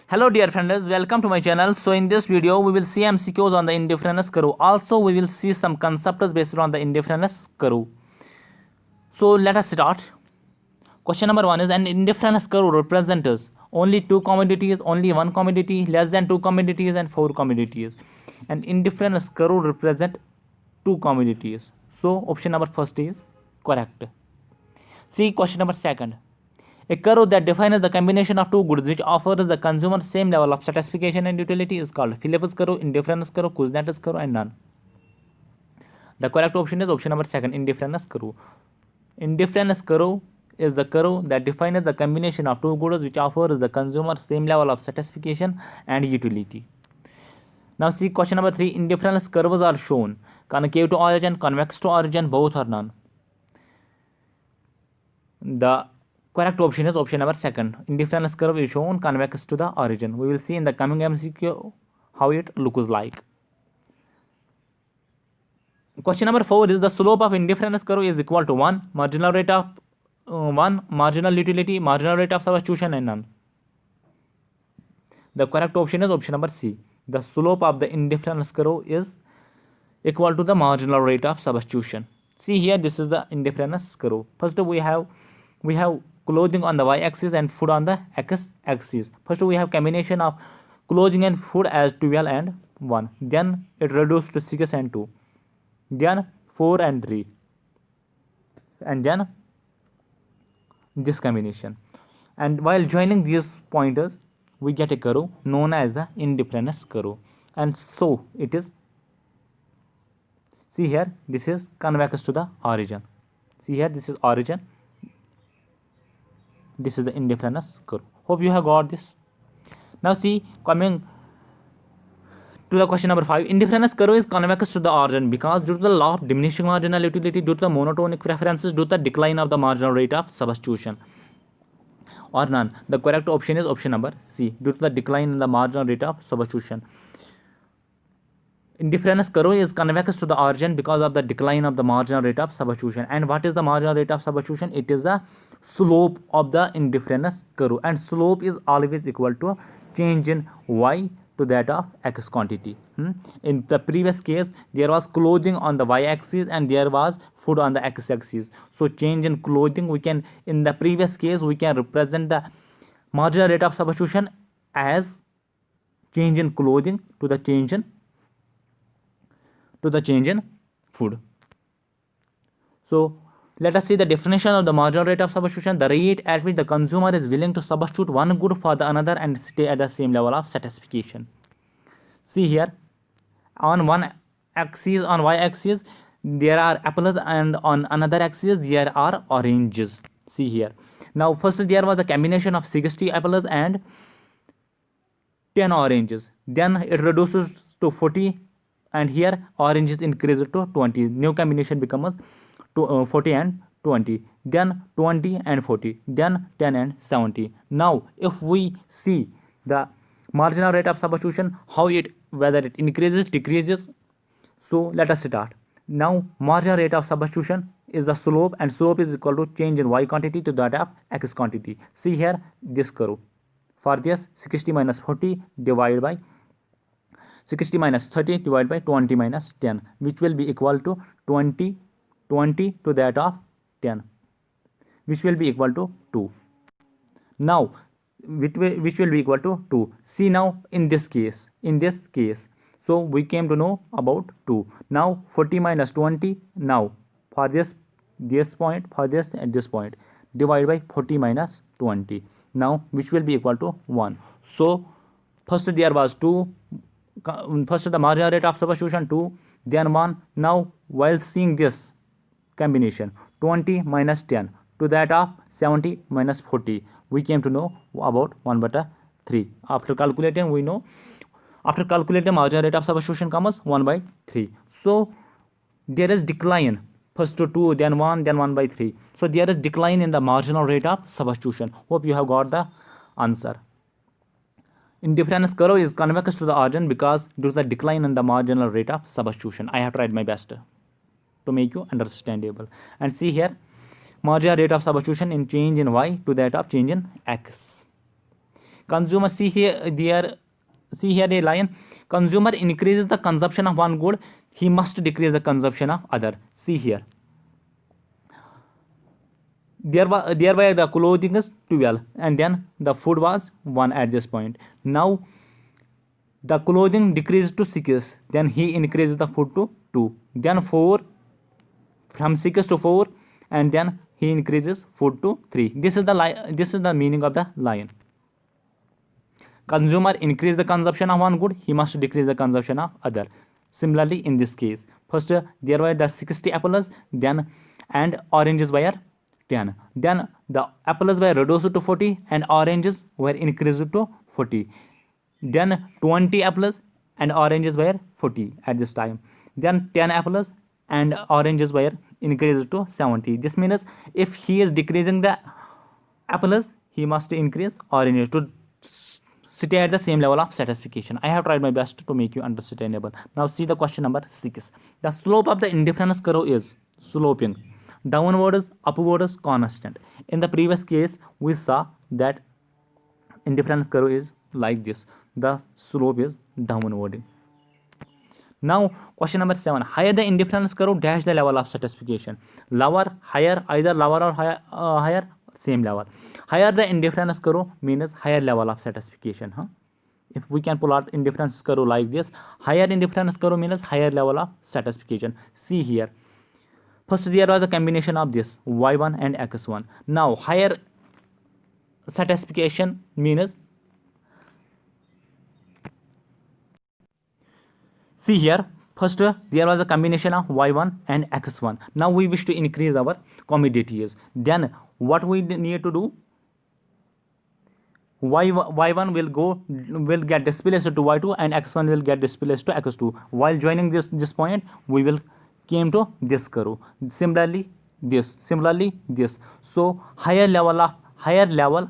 Hello dear friends, welcome to my channel. So in this video we will see MCQs on the indifference curve. Also we will see some concepts based on the indifference curve. So let us start. Question number 1 is an indifference curve represents only two commodities, only one commodity, less than two commodities and four commodities. An indifference curve represents two commodities. So option number first is correct. See question number second. A curve that defines the combination of two goods which offers the consumer same level of satisfaction and utility is called Phillips curve, indifference curve, Kuznets curve, and none. The correct option is option number second, indifference curve. Indifference curve is the curve that defines the combination of two goods which offers the consumer same level of satisfaction and utility. Now see question number 3. Indifference curves are shown concave to origin, convex to origin, both or none. The correct option is option number second. Indifference curve is shown convex to the origin. We will see in the coming MCQ how it looks like. Question number 4 is the slope of indifference curve is equal to 1 marginal rate of 1 marginal utility, marginal rate of substitution, and none. The correct option is option number C. The slope of the indifference curve is equal to the marginal rate of substitution. See here, this is the indifference curve. First we have clothing on the y-axis and food on the x-axis. First we have combination of clothing and food as 12 and 1. Then it reduced to 6 and 2. Then 4 and 3. And then this combination. And while joining these pointers, we get a curve known as the indifference curve. And so it is. See here, this is convex to the origin. See here, this is origin. This is the indifference curve. Hope you have got this. Now see, coming to the question number 5. Indifference curve is convex to the origin because due to the law of diminishing marginal utility, due to the monotonic preferences, due to the decline of the marginal rate of substitution, or none. The correct option is option number C. Due to the decline in the marginal rate of substitution. Indifference curve is convex to the origin because of the decline of the marginal rate of substitution. And what is the marginal rate of substitution? It is the slope of the indifference curve, and slope is always equal to change in y to that of x quantity. In the previous case, there was clothing on the y-axis and there was food on the x-axis. So change in clothing, we can, in the previous case, we can represent the marginal rate of substitution as change in clothing to the change in food. So let us see the definition of the marginal rate of substitution: the rate at which the consumer is willing to substitute one good for the another and stay at the same level of satisfaction. See here, on one axis, on y-axis, there are apples, and on another axis there are oranges. See here. Now first there was a combination of 60 apples and 10 oranges. Then it reduces to 40. And here oranges increase to 20. New combination becomes 40 and 20. Then 20 and 40. Then 10 and 70. Now if we see the marginal rate of substitution, how whether it increases, decreases. So let us start. Now marginal rate of substitution is the slope, and slope is equal to change in y quantity to that of x quantity. See here, this curve. For this, 60 minus 40 divided by 60 minus 30 divided by 20 minus 10, which will be equal to 20 to that of 10, which will be equal to 2. Now which will be equal to 2. See now in this case, so we came to know about 2. Now 40 minus 20, now for this point, for this and this point, divided by 40 minus 20, now which will be equal to 1. So first there was 2. First the marginal rate of substitution 2, then 1. Now while seeing this combination 20 minus 10 to that of 70 minus 40, we came to know about 1/3. After calculating, we know, after calculating marginal rate of substitution comes 1/3. So there is decline, first to 2, then 1, then 1/3. So there is decline in the marginal rate of substitution. Hope you have got the answer. Indifference curve is convex to the origin because due to the decline in the marginal rate of substitution. I have tried my best to make you understandable. And see here, marginal rate of substitution in change in y to that of change in x. Consumer, see here a line. Consumer increases the consumption of one good, he must decrease the consumption of other. See here. Thereby the clothing is 12 and then the food was 1 at this point. Now the clothing decreases to 6, then he increases the food to 2, then 4, from 6 to 4, and then he increases food to 3. This is the meaning of the line. Consumer increase the consumption of one good, he must decrease the consumption of other. Similarly in this case, first there were the 60 apples, then and oranges were 10, then the apples were reduced to 40 and oranges were increased to 40, then 20 apples and oranges were 40 at this time, then 10 apples and oranges were increased to 70. This means if he is decreasing the apples, he must increase oranges to stay at the same level of satisfaction. I have tried my best to make you understandable. Now see the question number 6. The slope of the indifference curve is sloping downwards, upwards, constant. In the previous case, we saw that indifference curve is like this. The slope is downward. Now question number 7. Higher the indifference curve, dash the level of satisfaction. Lower, higher, either lower or higher, same level. Higher the indifference curve means higher level of satisfaction. If we can pull out indifference curve like this, higher indifference curve means higher level of satisfaction. See here. First there was a combination of this y1 and x1. Now higher satisfaction means, see here, first there was a combination of y1 and x1. Now we wish to increase our commodities. Then what we need to do? y1 will get displaced to y2 and x1 will get displaced to x2. While joining this point, we will came to this curve. Similarly this. So higher the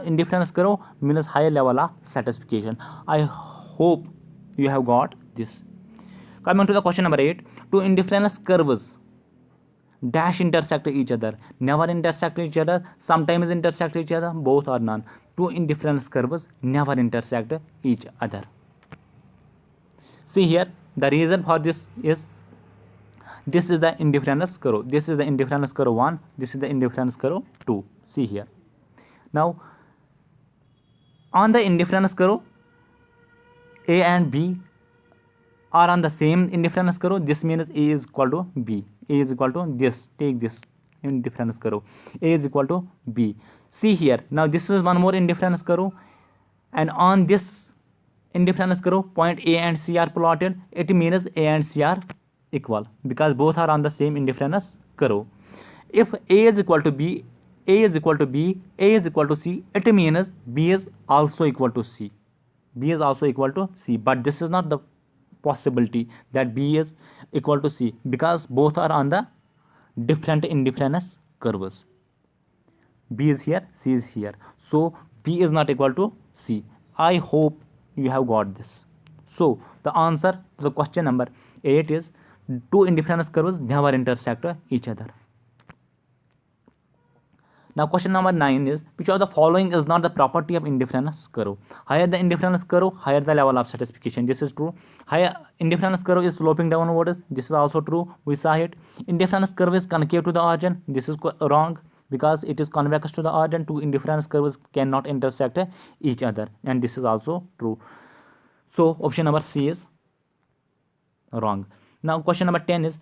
indifference curve means higher level of satisfaction. I hope you have got this. Coming to the question number 8. Two indifference curves dash intersect each other, never intersect each other, sometimes intersect each other, both or none. Two indifference curves never intersect each other. See here, the reason for this is the indifference curve. This is the indifference curve 1, this is the indifference curve 2. See here. Now on the indifference curve, A and B are on the same indifference curve. This means A is equal to B. A is equal to this. Take this indifference curve. A is equal to B. See here. Now this is one more indifference curve, and on this indifference curve, point A and C are plotted. It means A and C are equal because both are on the same indifference curve. If A is equal to B, A is equal to B, A is equal to C, it means B is also equal to C. B is also equal to C, but this is not the possibility that B is equal to C because both are on the different indifference curves. B is here, C is here, so B is not equal to C. I hope you have got this. So the answer to the question number 8 is two indifference curves never intersect each other. Now question number 9 is, which of the following is not the property of indifference curve? Higher the indifference curve, higher the level of satisfaction. This is true. Higher indifference curve is sloping downwards. This is also true. We saw it. Indifference curve is concave to the origin. This is wrong because it is convex to the origin. Two indifference curves cannot intersect each other, and this is also true. So option number C is wrong. Now question number 10 is,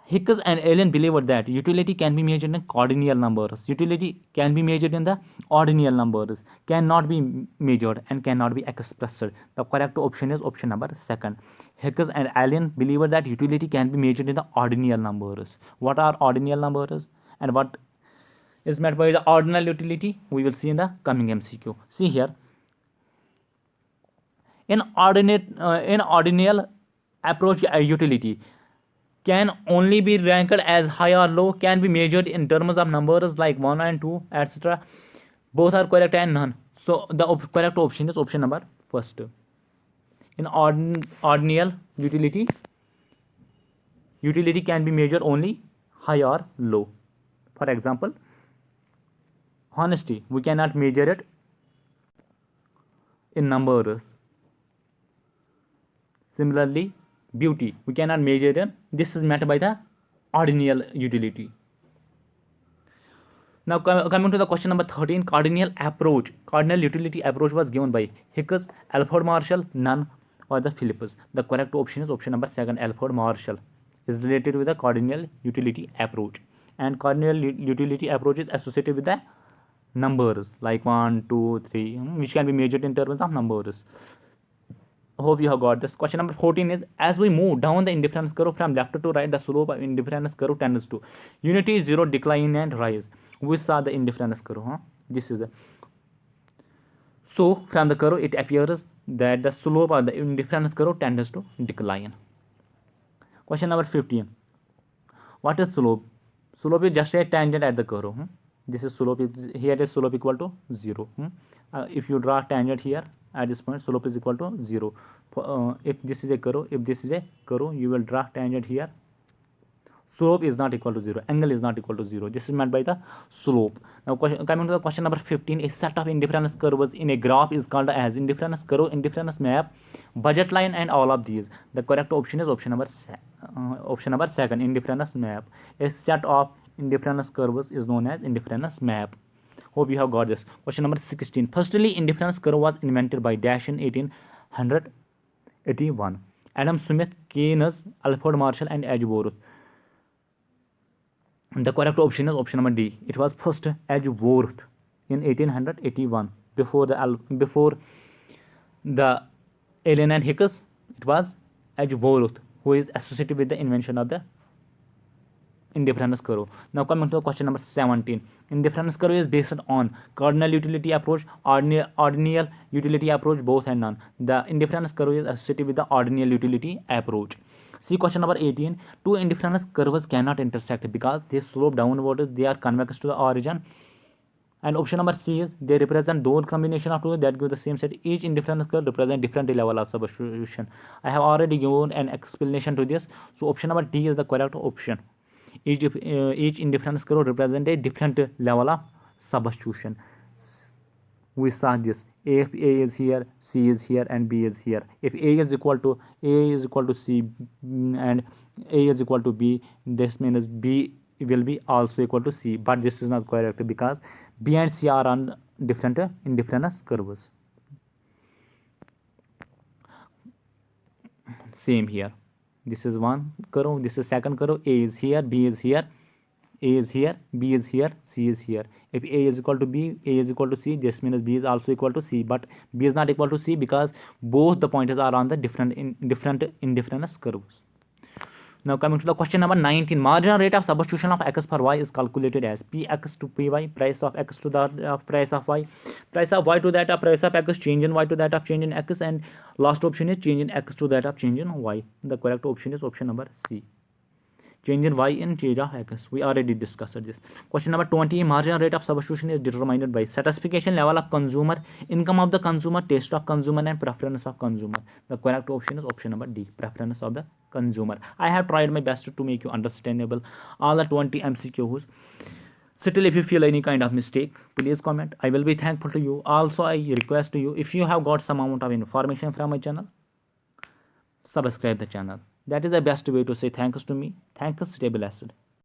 Hicks and Allen believed that utility can be measured in ordinal numbers. Utility can be measured in the ordinal numbers, cannot be measured and cannot be expressed. The correct option is option number 2. Hicks and Allen believed that utility can be measured in the ordinal numbers. What are ordinal numbers and what is meant by the ordinal utility? We will see in the coming MCQ. See here. In ordinal approach utility can only be ranked as high or low, can be measured in terms of numbers like 1 and 2, etc. Both are correct and none. So the correct option is option number first. In ordinal utility, utility can be measured only high or low. For example, honesty, we cannot measure it in numbers. Similarly, beauty, we cannot measure it. This is met by the ordinal utility. Now coming to the question number 13, cardinal approach. Cardinal utility approach was given by Hicks, Alfred Marshall, Nunn, or the Phillips. The correct option is option number 7, Alfred Marshall is related with the cardinal utility approach. And cardinal utility approach is associated with the numbers like 1, 2, 3, which can be measured in terms of numbers. Hope you have got this. Question number 14 is, as we move down the indifference curve from left to right, the slope of indifference curve tends to unity, 0, decline, and rise. We saw the indifference curve. This is the, so from the curve it appears that the slope of the indifference curve tends to decline. Question number 15. What is slope? Slope is just a tangent at the curve. This is slope. Here is slope equal to 0. If you draw tangent here at this point, slope is equal to 0. If this is a curve, you will draw tangent here. Slope is not equal to 0. Angle is not equal to 0. This is meant by the slope. Now coming to the question number 15. A set of indifference curves in a graph is called as indifference curve, indifference map, budget line, and all of these. The correct option is option number 2, indifference map. A set of indifference curves is known as indifference map. Hope you have got this. Question number 16. Firstly, indifference curve was invented by Dash in 1881. Adam Smith, Keynes, Alfred Marshall, and Edgeworth. The correct option is option number D. It was first Edgeworth in 1881. Before the Allen and Hicks, it was Edgeworth who is associated with the invention of the indifference curve. Now coming to question number 17. Indifference curve is based on cardinal utility approach, ordinal utility approach, both and none. The indifference curve is associated with the ordinal utility approach. See question number 18. Two indifference curves cannot intersect because they slope downwards. They are convex to the origin. And option number C is they represent those combination of two that give the same set. Each indifference curve represent different level of substitution. I have already given an explanation to this. So option number D is the correct option. Each indifference curve represent a different level of substitution. We saw this. If A is here, C is here, and B is here. If A is equal to C and A is equal to B, this means B will be also equal to C. But this is not correct because B and C are on different indifference curves. Same here. This is one curve. This is second curve. A is here, B is here. A is here, B is here, C is here. If A is equal to B, A is equal to C, this means B is also equal to C. But B is not equal to C because both the pointers are on the different indifference curves. Now coming to the question number 19. Marginal rate of substitution of x for y is calculated as px to py, price of x to the price of y, price of y to that of price of x, change in y to that of change in x, and last option is change in x to that of change in y. The correct option is option number C. Change in y in change of x. We already discussed this. Question number 20. Marginal rate of substitution is determined by satisfaction level of consumer, income of the consumer, taste of consumer, and preference of consumer. The correct option is option number D, preference of the consumer. I have tried my best to make you understandable all the 20 MCQs. Still, if you feel any kind of mistake, please comment. I will be thankful to you. Also, I request to you, if you have got some amount of information from my channel, subscribe the channel. That is the best way to say thanks to me. Thanks, stay blessed.